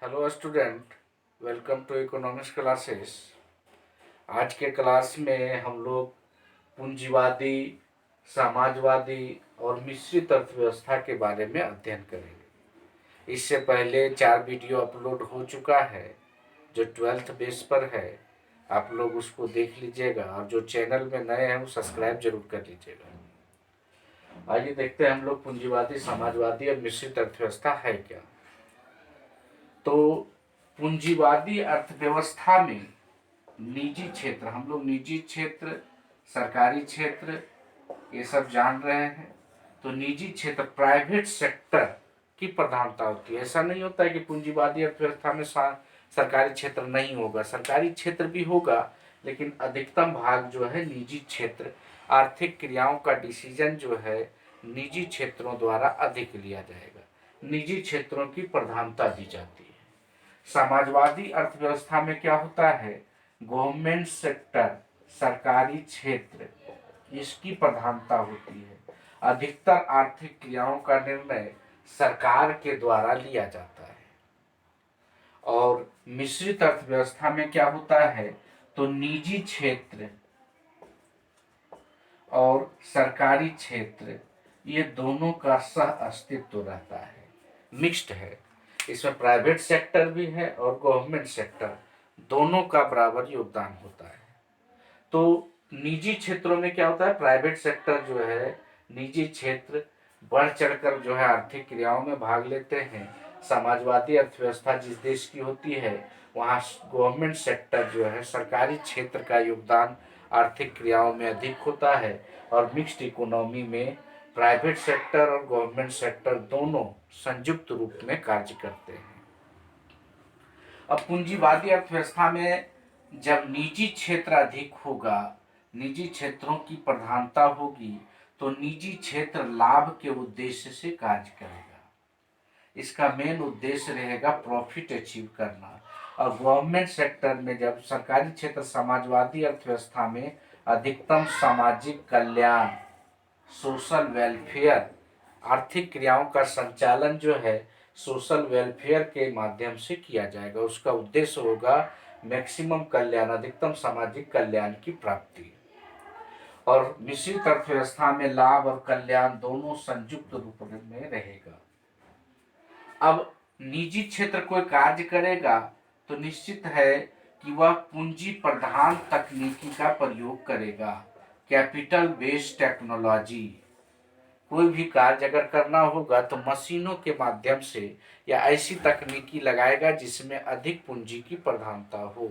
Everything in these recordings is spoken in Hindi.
Hello student, welcome to economics classes. आज के क्लास में हम लोग पूंजीवादी, समाजवादी और मिश्रित अर्थव्यवस्था के बारे में अध्ययन करेंगे। इससे पहले 4 वीडियो अपलोड हो चुका है जो 12th बेस पर है। आप लोग उसको देख लीजिएगा और जो चैनल में नए हैं वो सब्सक्राइब जरूर कर लीजिएगा। आइए देखते हैं हम लोग पूंजीवादी, समाजवादी और मिश्रित अर्थव्यवस्था है क्या। तो पूंजीवादी अर्थव्यवस्था में निजी क्षेत्र, हम लोग निजी क्षेत्र, सरकारी क्षेत्र ये सब जान रहे हैं। तो निजी क्षेत्र, प्राइवेट सेक्टर की प्रधानता होती है। ऐसा नहीं होता है कि पूंजीवादी अर्थव्यवस्था में सरकारी क्षेत्र नहीं होगा, सरकारी क्षेत्र भी होगा, लेकिन अधिकतम भाग जो है निजी क्षेत्र, आर्थिक क्रियाओं का डिसीजन जो है निजी क्षेत्रों द्वारा अधिक लिया जाएगा, निजी क्षेत्रों की प्रधानता दी जाती है। समाजवादी अर्थव्यवस्था में क्या होता है, गवर्नमेंट सेक्टर, सरकारी क्षेत्र, इसकी प्रधानता होती है। अधिकतर आर्थिक क्रियाओं का निर्णय सरकार के द्वारा लिया जाता है। और मिश्रित अर्थव्यवस्था में क्या होता है, तो निजी क्षेत्र और सरकारी क्षेत्र ये दोनों का सह अस्तित्व रहता है, मिक्स्ड है। इसमें प्राइवेट सेक्टर भी है और गवर्नमेंट सेक्टर, दोनों का बराबर योगदान होता है। तो निजी क्षेत्रों में क्या होता है, प्राइवेट सेक्टर जो है, निजी क्षेत्र बढ़ चढ़कर जो है आर्थिक क्रियाओं में भाग लेते हैं। समाजवादी अर्थव्यवस्था जिस देश की होती है वहाँ गवर्नमेंट सेक्टर जो है, सरकारी क्षेत्र का योगदान आर्थिक क्रियाओं में अधिक होता है। और मिक्स्ड इकोनॉमी में प्राइवेट सेक्टर और गवर्नमेंट सेक्टर दोनों संयुक्त रूप में कार्य करते हैं। अब पूंजीवादी अर्थव्यवस्था में जब निजी क्षेत्र अधिक होगा, निजी क्षेत्रों की प्रधानता होगी, तो निजी क्षेत्र लाभ के उद्देश्य से कार्य करेगा। इसका मेन उद्देश्य रहेगा प्रॉफिट अचीव करना। और गवर्नमेंट सेक्टर में जब सरकारी क्षेत्र, समाजवादी अर्थव्यवस्था में अधिकतम सामाजिक कल्याण, सोशल वेलफेयर, आर्थिक क्रियाओं का संचालन जो है सोशल वेलफेयर के माध्यम से किया जाएगा। उसका उद्देश्य होगा मैक्सिमम कल्याण, अधिकतम सामाजिक कल्याण की प्राप्ति। और मिश्रित अर्थव्यवस्था में लाभ और कल्याण दोनों संयुक्त रूप में रहेगा। अब निजी क्षेत्र कोई कार्य करेगा तो निश्चित है कि वह पूंजी प्रधान तकनीकी का प्रयोग करेगा, कैपिटल बेस्ड टेक्नोलॉजी। कोई भी कार्य अगर करना होगा तो मशीनों के माध्यम से या ऐसी तकनीकी लगाएगा जिसमें अधिक पूंजी की प्रधानता हो।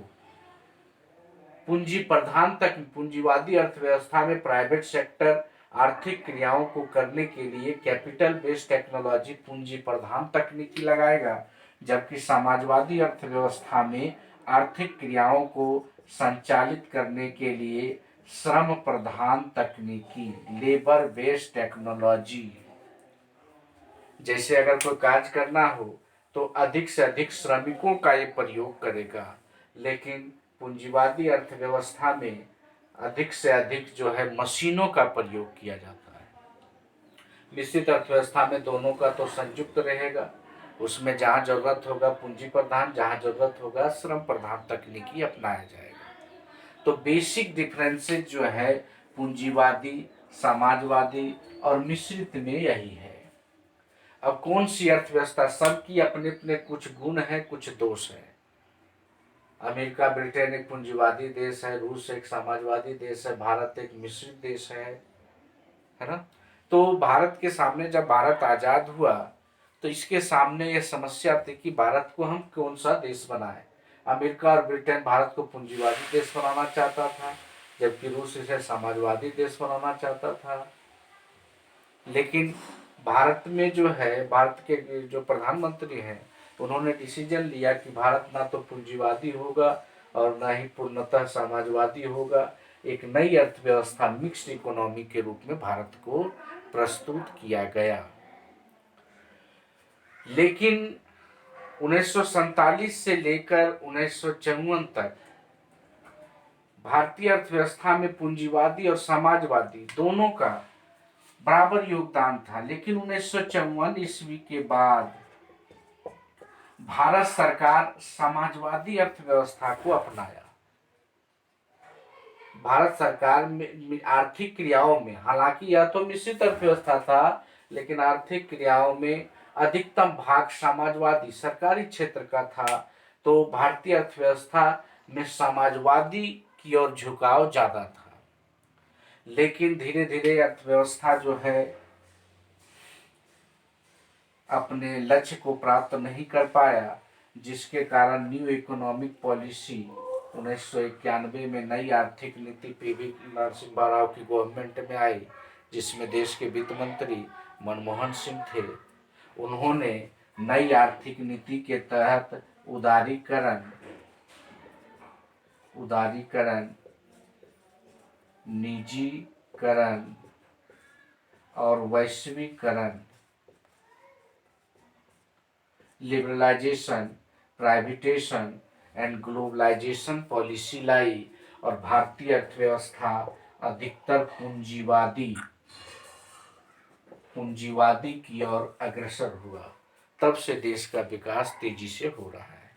पूंजी प्रधान तक पूंजीवादी अर्थव्यवस्था में प्राइवेट सेक्टर आर्थिक क्रियाओं को करने के लिए कैपिटल बेस्ड टेक्नोलॉजी, पूंजी प्रधान तकनीकी लगाएगा, जबकि समाजवादी अर्थव्यवस्था में आर्थिक क्रियाओं को संचालित करने के लिए श्रम प्रधान तकनीकी, लेबर बेस्ड टेक्नोलॉजी। जैसे अगर कोई कार्य करना हो तो अधिक से अधिक श्रमिकों का ये प्रयोग करेगा, लेकिन पूंजीवादी अर्थव्यवस्था में अधिक से अधिक जो है मशीनों का प्रयोग किया जाता है। मिश्रित अर्थव्यवस्था में दोनों का तो संयुक्त रहेगा, उसमें जहाँ जरूरत होगा पूंजी प्रधान, जहाँ जरूरत होगा श्रम प्रधान तकनीकी अपनाया जाएगा। तो बेसिक डिफरेंसेस जो है पूंजीवादी, समाजवादी और मिश्रित में यही है। अब कौन सी अर्थव्यवस्था, सबकी अपने अपने कुछ गुण है, कुछ दोष है। अमेरिका, ब्रिटेन एक पूंजीवादी देश है, रूस एक समाजवादी देश है, भारत एक मिश्रित देश है ना। तो भारत के सामने जब भारत आजाद हुआ तो इसके सामने यह समस्या थी कि भारत को हम कौन सा देश बनाए। अमेरिका और ब्रिटेन भारत को पूंजीवादी देश बनाना चाहता था, जबकि रूस इसे समाजवादी देश बनाना चाहता था। लेकिन भारत में जो है, भारत के जो प्रधानमंत्री हैं उन्होंने डिसीजन लिया कि भारत ना तो पूंजीवादी होगा और ना ही पूर्णतः समाजवादी होगा। एक नई अर्थव्यवस्था, मिक्स्ड इकोनॉमी के रूप में भारत को प्रस्तुत किया गया। लेकिन 1947 से लेकर 1954 तक भारतीय अर्थव्यवस्था में पूंजीवादी और समाजवादी दोनों का बराबर योगदान था। लेकिन 1954 ईस्वी के बाद भारत सरकार समाजवादी अर्थव्यवस्था को अपनाया। भारत सरकार में आर्थिक क्रियाओं में, हालांकि यह तो मिश्रित अर्थव्यवस्था था, लेकिन आर्थिक क्रियाओं में अधिकतम भाग समाजवादी सरकारी क्षेत्र का था। तो भारतीय अर्थव्यवस्था में समाजवादी की ओर झुकाव ज्यादा था। लेकिन धीरे धीरे अर्थव्यवस्था जो है अपने लक्ष्य को प्राप्त नहीं कर पाया, जिसके कारण न्यू इकोनॉमिक पॉलिसी 1991 में नई आर्थिक नीति पीवी नरसिम्हा राव की गवर्नमेंट में आई, जिसमें देश के वित्त मंत्री मनमोहन सिंह थे। उन्होंने नई आर्थिक नीति के तहत उदारीकरण, निजीकरण और वैश्वीकरण, लिबरलाइजेशन, प्राइवेटेशन एंड ग्लोबलाइजेशन पॉलिसी लाई और भारतीय अर्थव्यवस्था अधिकतर पूंजीवादी की ओर अग्रसर हुआ। तब से देश का विकास तेजी से हो रहा है।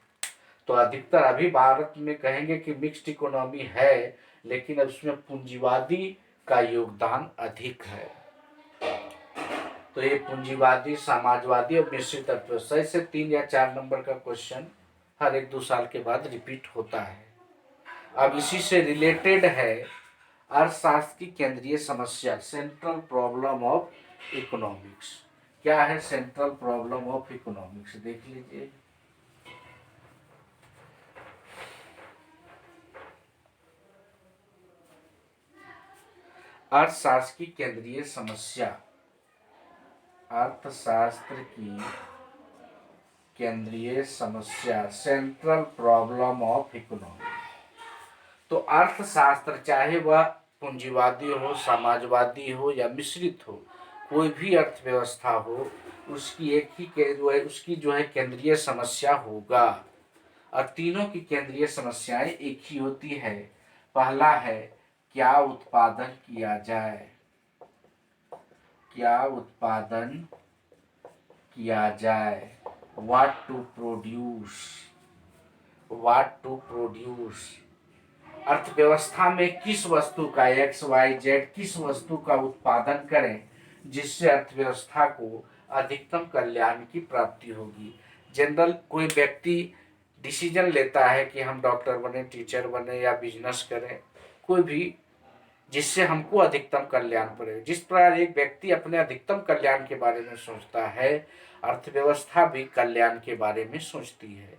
तो अधिकतर अभी भारत में कहेंगे कि मिक्स्ड इकोनॉमी है, लेकिन अब उसमें पूंजीवादी का योगदान अधिक है। तो ये पूंजीवादी, समाजवादी और मिश्रित अर्थव्यवस्था, से 3 या 4 नंबर का क्वेश्चन हर 1-2 साल के बाद रिपीट होता है। अब इसी से रिलेटेड है अर्थशास्त्र की केंद्रीय समस्या, सेंट्रल प्रॉब्लम ऑफ इकोनॉमिक्स। क्या है सेंट्रल प्रॉब्लम ऑफ इकोनॉमिक्स, देख लीजिए। अर्थशास्त्र की केंद्रीय समस्या, अर्थशास्त्र की केंद्रीय समस्या, सेंट्रल प्रॉब्लम ऑफ इकोनॉमिक्स। तो अर्थशास्त्र चाहे वह पूंजीवादी हो, समाजवादी हो या मिश्रित हो, कोई भी अर्थव्यवस्था हो, उसकी एक ही उसकी जो है केंद्रीय समस्या होगा। और तीनों की केंद्रीय समस्याएं एक ही होती है। पहला है क्या उत्पादन किया जाए, क्या उत्पादन किया जाए, व्हाट टू प्रोड्यूस। अर्थव्यवस्था में किस वस्तु का, XYZ किस वस्तु का उत्पादन करें जिससे अर्थव्यवस्था को अधिकतम कल्याण की प्राप्ति होगी। जनरल कोई व्यक्ति डिसीजन लेता है कि हम डॉक्टर बने, टीचर बने या बिजनेस करें, कोई भी जिससे हमको अधिकतम कल्याण पड़े। जिस प्रकार एक व्यक्ति अपने अधिकतम कल्याण के बारे में सोचता है, अर्थव्यवस्था भी कल्याण के बारे में सोचती है।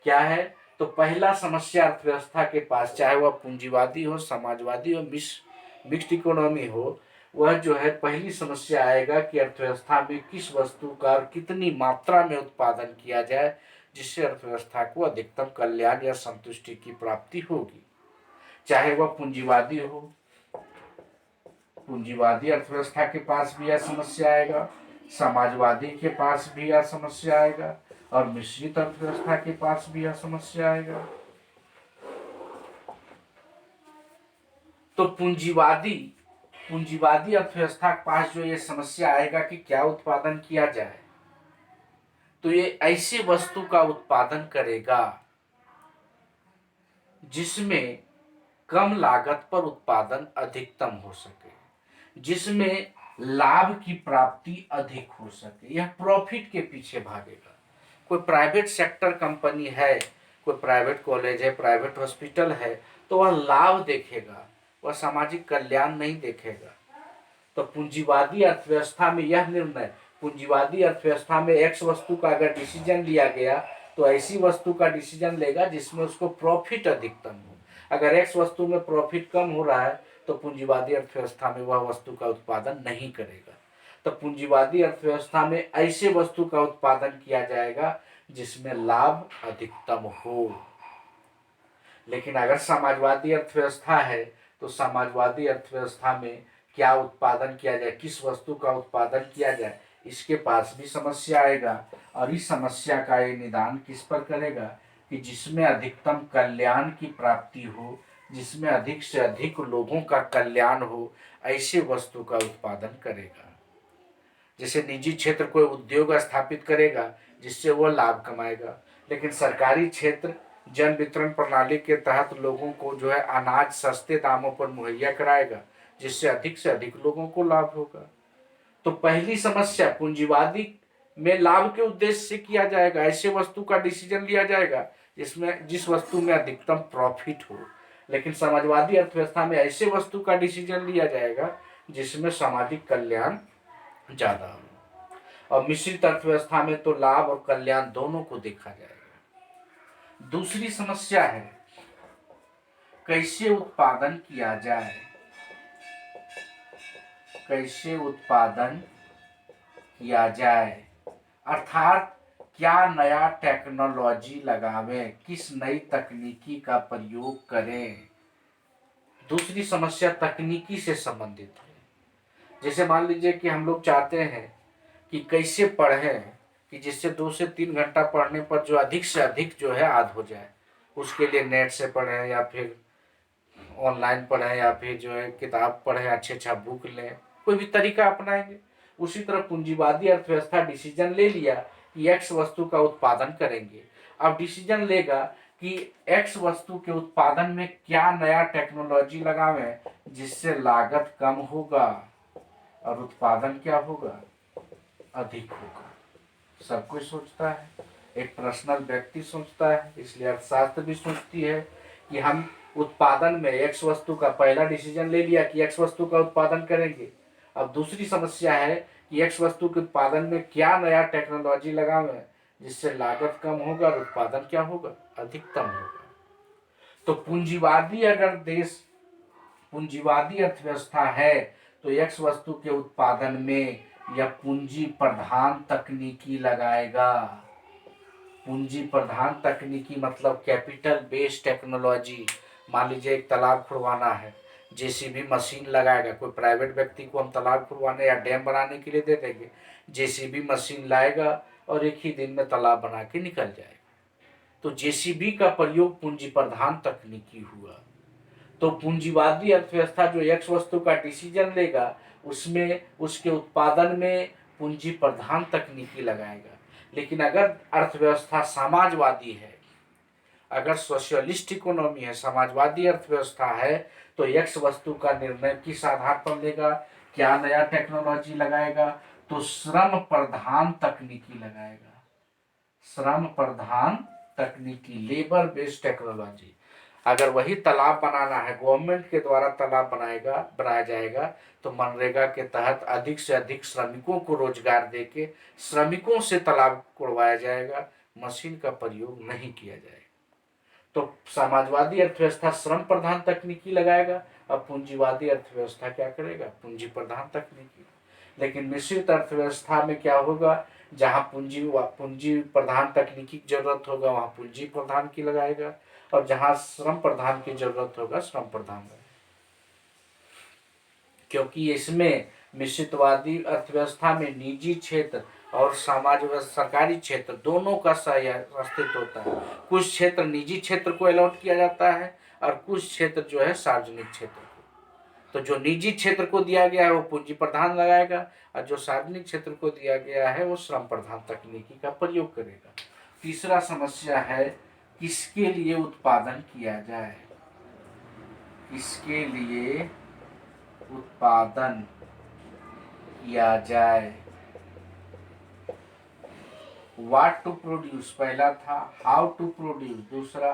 क्या है, तो पहला समस्या अर्थव्यवस्था के पास, चाहे वह पूंजीवादी हो, समाजवादी हो, मिक्स्ड इकोनॉमी हो, वह जो है पहली समस्या आएगा कि अर्थव्यवस्था में किस वस्तु का और कितनी मात्रा में उत्पादन किया जाए जिससे अर्थव्यवस्था को अधिकतम कल्याण या संतुष्टि की प्राप्ति होगी। चाहे वह पूंजीवादी हो, पूंजीवादी अर्थव्यवस्था के पास भी यह समस्या आएगा, समाजवादी के पास भी यह समस्या आएगा और मिश्रित अर्थव्यवस्था के पास भी यह समस्या आएगा। तो पूंजीवादी अर्थव्यवस्था के पास जो ये समस्या आएगा कि क्या उत्पादन किया जाए, तो ये ऐसी वस्तु का उत्पादन करेगा जिसमें कम लागत पर उत्पादन अधिकतम हो सके, जिसमें लाभ की प्राप्ति अधिक हो सके, यह प्रॉफिट के पीछे भागेगा। कोई प्राइवेट सेक्टर कंपनी है, कोई प्राइवेट कॉलेज है, प्राइवेट हॉस्पिटल है, तो वह लाभ देखेगा, वह सामाजिक कल्याण नहीं देखेगा। तो पूंजीवादी अर्थव्यवस्था में यह निर्णय, पूंजीवादी अर्थव्यवस्था में एक्स वस्तु का अगर डिसीजन लिया गया तो ऐसी वस्तु का डिसीजन लेगा जिसमें उसको प्रॉफिट अधिकतम हो। अगर एक्स वस्तु में प्रॉफिट कम हो रहा है तो पूंजीवादी अर्थव्यवस्था में वह वस्तु का उत्पादन नहीं करेगा। तो पूंजीवादी अर्थव्यवस्था में ऐसे वस्तु का उत्पादन किया जाएगा जिसमें लाभ अधिकतम हो। लेकिन अगर समाजवादी अर्थव्यवस्था है तो समाजवादी अर्थव्यवस्था में क्या उत्पादन किया जाए, किस वस्तु का उत्पादन किया जाए, इसके पास भी समस्या आएगा। और इस समस्या का ये निदान किस पर करेगा कि जिसमें अधिकतम कल्याण की प्राप्ति हो, जिसमें अधिक से अधिक लोगों का कल्याण हो, ऐसे वस्तु का उत्पादन करेगा। जैसे निजी क्षेत्र कोई उद्योग स्थापित करेगा, जिससे वो लाभ कमाएगा। लेकिन सरकारी क्षेत्र जन वितरण प्रणाली के तहत लोगों को जो है अनाज सस्ते दामों पर मुहैया कराएगा, जिससे से अधिक लोगों को लाभ होगा। तो पहली समस्या, पूंजीवादी में लाभ के उद्देश्य से किया जाएगा, ऐसे वस्तु का डिसीजन लिया जाएगा जिस वस्तु में अधिकतम प्रॉफिट हो। लेकिन समाजवादी अर्थव्यवस्था में ऐसे वस्तु का डिसीजन लिया जाएगा जिसमें सामाजिक कल्याण ज्यादा हो। और मिश्रित अर्थव्यवस्था में तो लाभ और कल्याण दोनों को देखा जाएगा। दूसरी समस्या है कैसे उत्पादन किया जाए, कैसे उत्पादन किया जाए, अर्थात क्या नया टेक्नोलॉजी लगावें, किस नई तकनीकी का प्रयोग करें। दूसरी समस्या तकनीकी से संबंधित है। जैसे मान लीजिए कि हम लोग चाहते हैं कि कैसे पढ़ें कि जिससे 2 से 3 घंटा पढ़ने पर जो अधिक से अधिक जो है याद हो जाए। उसके लिए नेट से पढ़ें या फिर ऑनलाइन पढ़ें या फिर जो है किताब पढ़ें, अच्छा बुक लें, कोई भी तरीका अपनाएंगे। उसी तरह पूंजीवादी अर्थव्यवस्था डिसीजन ले लिया कि एक्स वस्तु का उत्पादन करेंगे। अब डिसीजन लेगा कि एक्स वस्तु के उत्पादन में क्या नया टेक्नोलॉजी लगावें जिससे लागत कम होगा और उत्पादन क्या होगा, अधिक होगा। सब कोई सोचता है, एक पर्सनल व्यक्ति सोचता है, इसलिए अर्थशास्त्र भी सोचती है कि हम उत्पादन में एक्स वस्तु का पहला डिसीजन ले लिया कि एक्स वस्तु का उत्पादन करेंगे। अब दूसरी समस्या है कि एक्स वस्तु के उत्पादन में क्या नया टेक्नोलॉजी लगावें जिससे लागत कम होगा और उत्पादन क्या होगा, अधिकतम होगा। तो पूंजीवादी अर्थव्यवस्था है तो एक्स वस्तु के उत्पादन में या पूंजी प्रधान तकनीकी लगाएगा। पूंजी प्रधान तकनीकी मतलब कैपिटल बेस्ड टेक्नोलॉजी। मान लीजिए एक तालाब खुदवाना है, जेसीबी मशीन लगाएगा। कोई प्राइवेट व्यक्ति को हम तालाब खुदवाने या डैम बनाने के लिए दे देंगे, जेसीबी मशीन लाएगा और एक ही दिन में तालाब बना के निकल जाएगा। तो जेसीबी का प्रयोग पूंजी प्रधान तकनीकी हुआ। तो पूंजीवादी अर्थव्यवस्था जो एक्स वस्तु का डिसीजन लेगा उसमें उसके उत्पादन में पूंजी प्रधान तकनीकी लगाएगा। लेकिन अगर अर्थव्यवस्था समाजवादी है, अगर सोशलिस्ट इकोनॉमी है, समाजवादी अर्थव्यवस्था है, तो एक्स वस्तु का निर्णय किस आधार पर लेगा, क्या नया टेक्नोलॉजी लगाएगा, तो श्रम प्रधान तकनीकी लगाएगा। श्रम प्रधान तकनीकी, लेबर बेस्ड टेक्नोलॉजी। अगर वही तालाब बनाना है, गवर्नमेंट के द्वारा तालाब बनाया जाएगा तो मनरेगा के तहत अधिक से अधिक श्रमिकों को रोजगार देके श्रमिकों से तालाब कोड़वाया जाएगा, मशीन का प्रयोग नहीं किया जाएगा। तो समाजवादी अर्थव्यवस्था श्रम प्रधान तकनीकी लगाएगा और पूंजीवादी अर्थव्यवस्था क्या करेगा, पूंजी प्रधान तकनीकी। लेकिन मिश्रित अर्थव्यवस्था में क्या होगा, जहां पूंजी प्रधान तकनीकी की जरूरत होगा वहां पूंजी प्रधान की लगाएगा और जहां श्रम प्रधान की जरूरत होगा श्रम प्रधान। क्योंकि इसमें मिश्रितवादी अर्थव्यवस्था में निजी क्षेत्र और सरकारी क्षेत्र दोनों का अस्तित्व होता है। कुछ क्षेत्र निजी क्षेत्र को अलॉट किया जाता है और कुछ क्षेत्र जो है सार्वजनिक क्षेत्र को। तो जो निजी क्षेत्र को दिया गया है वो पूंजी प्रधान लगाएगा और जो सार्वजनिक क्षेत्र को दिया गया है वो श्रम प्रधान तकनीकी का प्रयोग करेगा। तीसरा समस्या है किसके लिए उत्पादन किया जाए, किसके लिए उत्पादन किया जाए। व्हाट टू प्रोड्यूस पहला था, हाउ टू प्रोड्यूस दूसरा,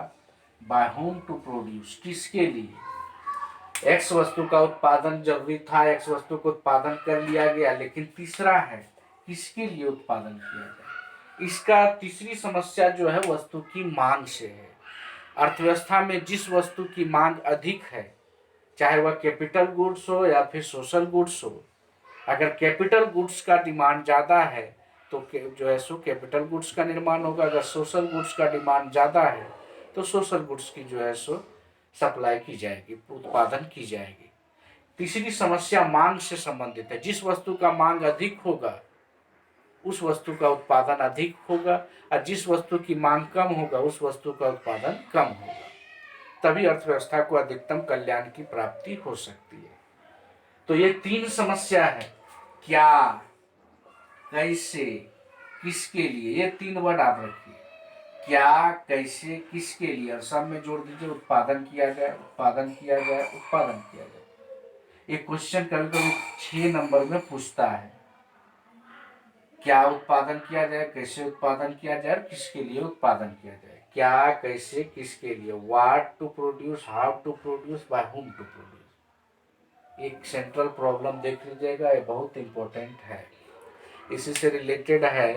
बाय होम टू प्रोड्यूस किसके लिए। एक्स वस्तु का उत्पादन जरूरी था, एक्स वस्तु को उत्पादन कर लिया गया, लेकिन तीसरा है किसके लिए उत्पादन किया जाए। इसका तीसरी समस्या जो है वस्तु की मांग से है। अर्थव्यवस्था में जिस वस्तु की मांग अधिक है, चाहे वह कैपिटल गुड्स हो या फिर सोशल गुड्स हो, अगर कैपिटल गुड्स का डिमांड ज़्यादा है तो जो है सो कैपिटल गुड्स का निर्माण होगा। अगर सोशल गुड्स का डिमांड ज़्यादा है तो सोशल गुड्स की जो है सो सप्लाई की जाएगी, उत्पादन की जाएगी। तीसरी समस्या मांग से संबंधित है। जिस वस्तु का मांग अधिक होगा उस वस्तु का उत्पादन अधिक होगा और जिस वस्तु की मांग कम होगा उस वस्तु का उत्पादन कम होगा। तभी अर्थव्यवस्था को अधिकतम कल्याण की प्राप्ति हो सकती है। तो ये 3 समस्या है, क्या, कैसे किसके लिए, ये 3 वर्ड आप रखिए, क्या, कैसे, किसके लिए, और सब में जोड़ दीजिए उत्पादन किया जाए, उत्पादन किया जाए, उत्पादन किया जाए। ये क्वेश्चन कभी कभी 6 नंबर में पूछता है, क्या उत्पादन किया जाए, कैसे उत्पादन किया जाए, और किसके लिए उत्पादन किया जाए। क्या, कैसे, किसके लिए, what to produce, how to produce, by whom to produce. एक सेंट्रल प्रॉब्लम देख लीजिएगा, ये बहुत इंपॉर्टेंट है, इसी से रिलेटेड है।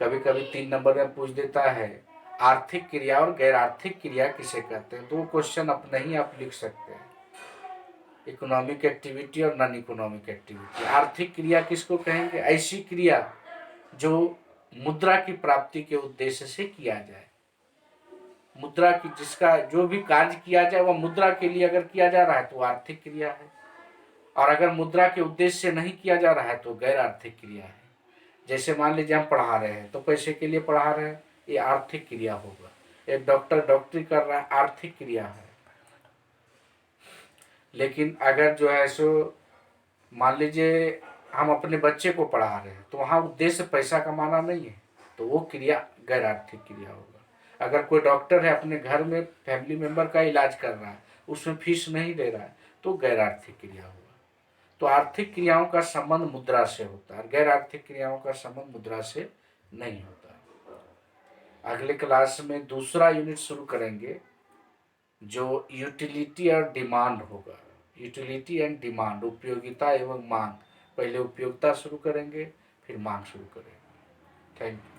कभी कभी 3 नंबर में पूछ देता है, आर्थिक क्रिया और गैर आर्थिक क्रिया किसे कहते हैं। 2 क्वेश्चन अपने ही आप लिख सकते हैं, इकोनॉमिक एक्टिविटी और नॉन इकोनॉमिक एक्टिविटी। आर्थिक क्रिया किसको कहेंगे, ऐसी क्रिया जो मुद्रा की प्राप्ति के उद्देश्य से किया जाए, मुद्रा की, जिसका जो भी कार्य किया जाए वह मुद्रा के लिए अगर किया जा रहा है तो आर्थिक क्रिया है, और अगर मुद्रा के उद्देश्य से नहीं किया जा रहा है तो गैर आर्थिक क्रिया है। जैसे मान लीजिए हम पढ़ा रहे हैं तो पैसे के लिए पढ़ा रहे हैं, ये आर्थिक क्रिया होगा। एक डॉक्टर डॉक्टरी कर रहा है, आर्थिक क्रिया है। लेकिन अगर जो है सो मान लीजिए हम अपने बच्चे को पढ़ा रहे हैं तो वहाँ उद्देश्य पैसा कमाना नहीं है, तो वो क्रिया गैर आर्थिक क्रिया होगा। अगर कोई डॉक्टर है अपने घर में फैमिली मेंबर का इलाज कर रहा है, उसमें फीस नहीं दे रहा है, तो गैर आर्थिक क्रिया होगा। तो आर्थिक क्रियाओं का संबंध मुद्रा से होता है, गैर आर्थिक क्रियाओं का संबंध मुद्रा से नहीं होता। अगले क्लास में दूसरा यूनिट शुरू करेंगे जो यूटिलिटी और डिमांड होगा। यूटिलिटी एंड डिमांड, उपयोगिता एवं मांग। पहले उपयोगिता शुरू करेंगे, फिर मांग शुरू करेंगे। Thank you.